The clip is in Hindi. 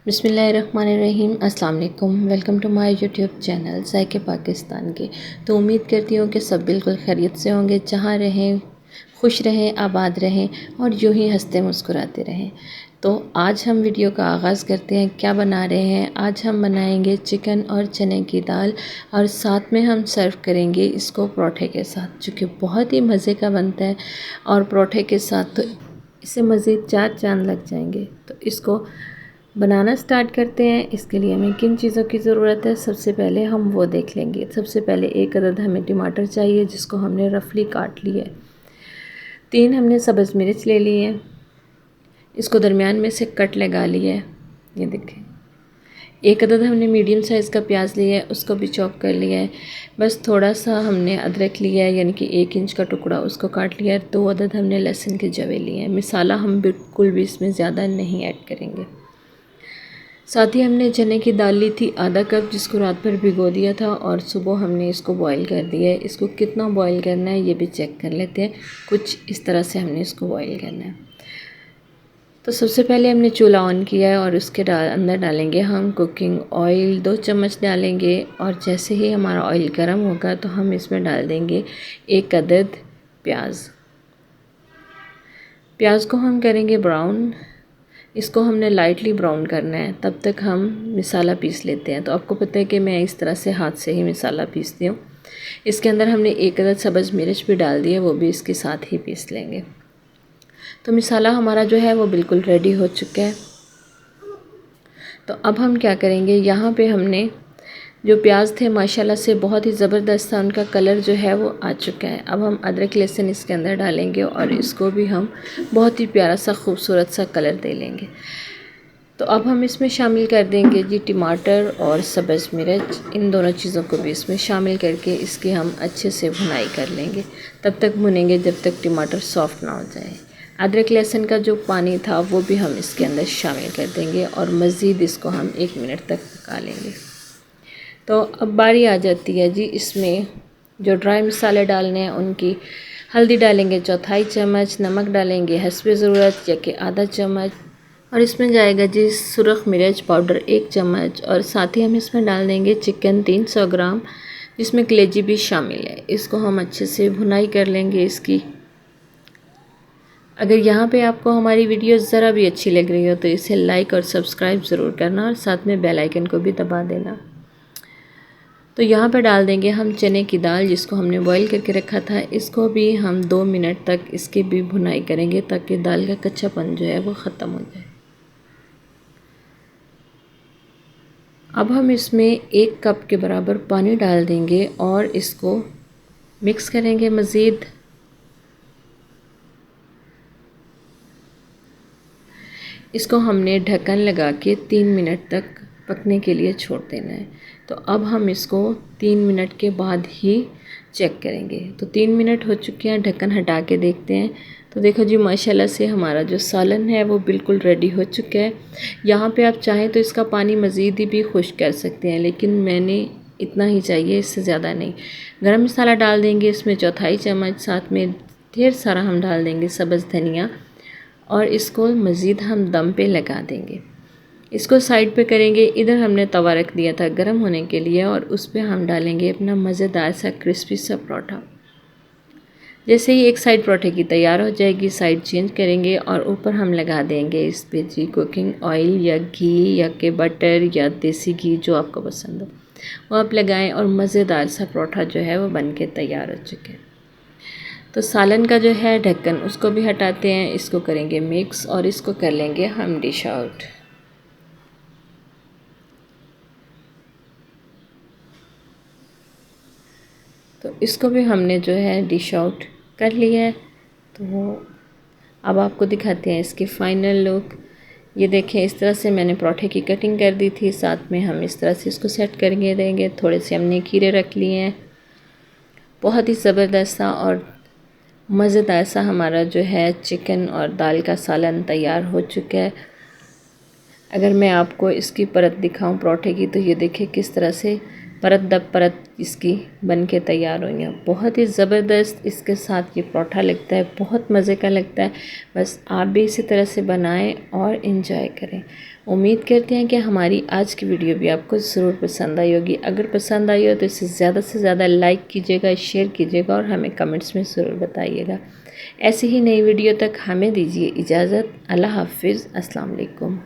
बिस्मिल्लाहिर्रहमानिर्रहीम। अस्सलाम वालेकुम। Welcome to my YouTube channel ज़ायके पाकिस्तान के। तो उम्मीद करती हूँ कि सब बिल्कुल खैरियत से होंगे, जहाँ रहें खुश रहें, आबाद रहें और यूँ ही हंसते मुस्कुराते रहें। तो आज हम वीडियो का आगाज़ करते हैं। क्या बना रहे हैं? आज हम बनाएंगे चिकन और चने की दाल और साथ में हम सर्व करेंगे इसको परोठे के साथ, जो कि बहुत ही मज़े का बनता है। और परोठे के साथ तो इससे मज़ीद 4 चाँद लग जाएंगे। तो इसको बनाना स्टार्ट करते हैं। इसके लिए हमें किन चीज़ों की ज़रूरत है, सबसे पहले हम वो देख लेंगे। सबसे पहले 1 अदद हमें टमाटर चाहिए, जिसको हमने रफली काट लिया है। 3 हमने सब्ज़ मिर्च ले ली है, इसको दरमियान में से कट लगा लिया है। ये देखें। 1 अदद हमने मीडियम साइज़ का प्याज लिया है, उसको भी चॉप कर लिया है। बस थोड़ा सा हमने अदरक लिया है, यानी कि 1 इंच का टुकड़ा, उसको काट लिया है। 2 अदद हमने लहसुन के जवे लिए हैं। मसाला हम बिल्कुल भी इसमें ज़्यादा नहीं ऐड करेंगे। साथ ही हमने चने की दाल ली थी आधा कप, जिसको रात भर भिगो दिया था और सुबह हमने इसको बॉईल कर दिया है। इसको कितना बॉईल करना है ये भी चेक कर लेते हैं। कुछ इस तरह से हमने इसको बॉईल करना है। तो सबसे पहले हमने चूल्हा ऑन किया है और उसके अंदर डालेंगे हम कुकिंग ऑयल। 2 चम्मच डालेंगे और जैसे ही हमारा ऑयल गर्म होगा तो हम इसमें डाल देंगे 1 अदद प्याज। प्याज को हम करेंगे ब्राउन। इसको हमने लाइटली ब्राउन करना है, तब तक हम मसाला पीस लेते हैं। तो आपको पता है कि मैं इस तरह से हाथ से ही मसाला पीसती हूँ। इसके अंदर हमने 1 अदद सब्ज़ मिर्च भी डाल दी है, वो भी इसके साथ ही पीस लेंगे। तो मसाला हमारा जो है वो बिल्कुल रेडी हो चुका है। तो अब हम क्या करेंगे, यहाँ पे हमने जो प्याज थे माशाल्लाह से बहुत ही ज़बरदस्त था, उनका कलर जो है वो आ चुका है। अब हम अदरक लहसुन इसके अंदर डालेंगे और इसको भी हम बहुत ही प्यारा सा खूबसूरत सा कलर दे लेंगे। तो अब हम इसमें शामिल कर देंगे जी टमाटर और सब्ज़ मिर्च। इन दोनों चीज़ों को भी इसमें शामिल करके इसकी हम अच्छे से भुनाई कर लेंगे। तब तक भुनेंगे जब तक टमाटर सॉफ्ट ना हो जाए। अदरक लहसुन का जो पानी था वो भी हम इसके अंदर शामिल कर देंगे और मज़ीद इसको हम 1 मिनट तक पका लेंगे। तो अब बारी आ जाती है जी इसमें जो ड्राई मसाले डालने हैं उनकी। हल्दी डालेंगे 1/4 चम्मच, नमक डालेंगे हस्बे ज़रूरत या कि आधा चम्मच, और इसमें जाएगा जी सुरख मिर्च पाउडर 1 चम्मच, और साथ ही हम इसमें डाल देंगे चिकन 300 ग्राम, जिसमें कलेजी भी शामिल है। इसको हम अच्छे से भुनाई कर लेंगे इसकी। अगर यहाँ पे आपको हमारी वीडियो ज़रा भी अच्छी लग रही हो तो इसे लाइक और सब्सक्राइब ज़रूर करना और साथ में बेल आइकन को भी दबा देना। तो यहाँ पर डाल देंगे हम चने की दाल, जिसको हमने बॉईल करके रखा था। इसको भी हम 2 मिनट तक इसकी भी भुनाई करेंगे ताकि दाल का कच्चापन जो है वो ख़त्म हो जाए। अब हम इसमें 1 कप के बराबर पानी डाल देंगे और इसको मिक्स करेंगे मज़ीद। इसको हमने ढक्कन लगा के 3 मिनट तक पकने के लिए छोड़ देना है। तो अब हम इसको 3 मिनट के बाद ही चेक करेंगे। तो 3 मिनट हो चुके हैं, ढक्कन हटा के देखते हैं। तो देखो जी माशाल्लाह से हमारा जो सालन है वो बिल्कुल रेडी हो चुका है। यहाँ पे आप चाहें तो इसका पानी मज़ीद ही भी खुश्क कर सकते हैं, लेकिन मैंने इतना ही चाहिए, इससे ज़्यादा नहीं। गरम मसाला डाल देंगे इसमें 1/4 चम्मच, साथ में ढेर सारा हम डाल देंगे सब्ज़ धनिया, और इसको मज़ीद हम दम पे लगा देंगे। इसको साइड पे करेंगे। इधर हमने तवा रख दिया था गर्म होने के लिए और उस पर हम डालेंगे अपना मज़ेदार सा क्रिस्पी सा परोठा। जैसे ही एक साइड परोठे की तैयार हो जाएगी, साइड चेंज करेंगे और ऊपर हम लगा देंगे इस पे जी कुकिंग ऑयल या घी या के बटर या देसी घी, जो आपको पसंद हो वो आप लगाएं। और मज़ेदार सा परोठा जो है वो बन के तैयार हो चुके हैं। तो सालन का जो है ढक्कन उसको भी हटाते हैं, इसको करेंगे मिक्स और इसको कर लेंगे हम डिश आउट। तो इसको भी हमने जो है डिश आउट कर लिया है। तो अब आपको दिखाते हैं इसकी फ़ाइनल लुक। ये देखें, इस तरह से मैंने परोठे की कटिंग कर दी थी। साथ में हम इस तरह से इसको सेट करके देंगे। थोड़े से हमने खीरे रख लिए हैं। बहुत ही ज़बरदस्त सा और मज़ेदार सा हमारा जो है चिकन और दाल का सालन तैयार हो चुका है। अगर मैं आपको इसकी परत दिखाऊं परोठे की, तो ये देखिए किस तरह से परत दब परत इसकी बन के तैयार हुई है। बहुत ही ज़बरदस्त इसके साथ ये पराठा लगता है, बहुत मज़े का लगता है। बस आप भी इसी तरह से बनाएं और इन्जॉय करें। उम्मीद करते हैं कि हमारी आज की वीडियो भी आपको ज़रूर पसंद आई होगी। अगर पसंद आई हो तो इसे ज़्यादा से ज़्यादा लाइक कीजिएगा, शेयर कीजिएगा और हमें कमेंट्स में ज़रूर बताइएगा। ऐसी ही नई वीडियो तक हमें दीजिए इजाज़त। अल्लाह हाफिज़। अस्सलाम वालेकुम।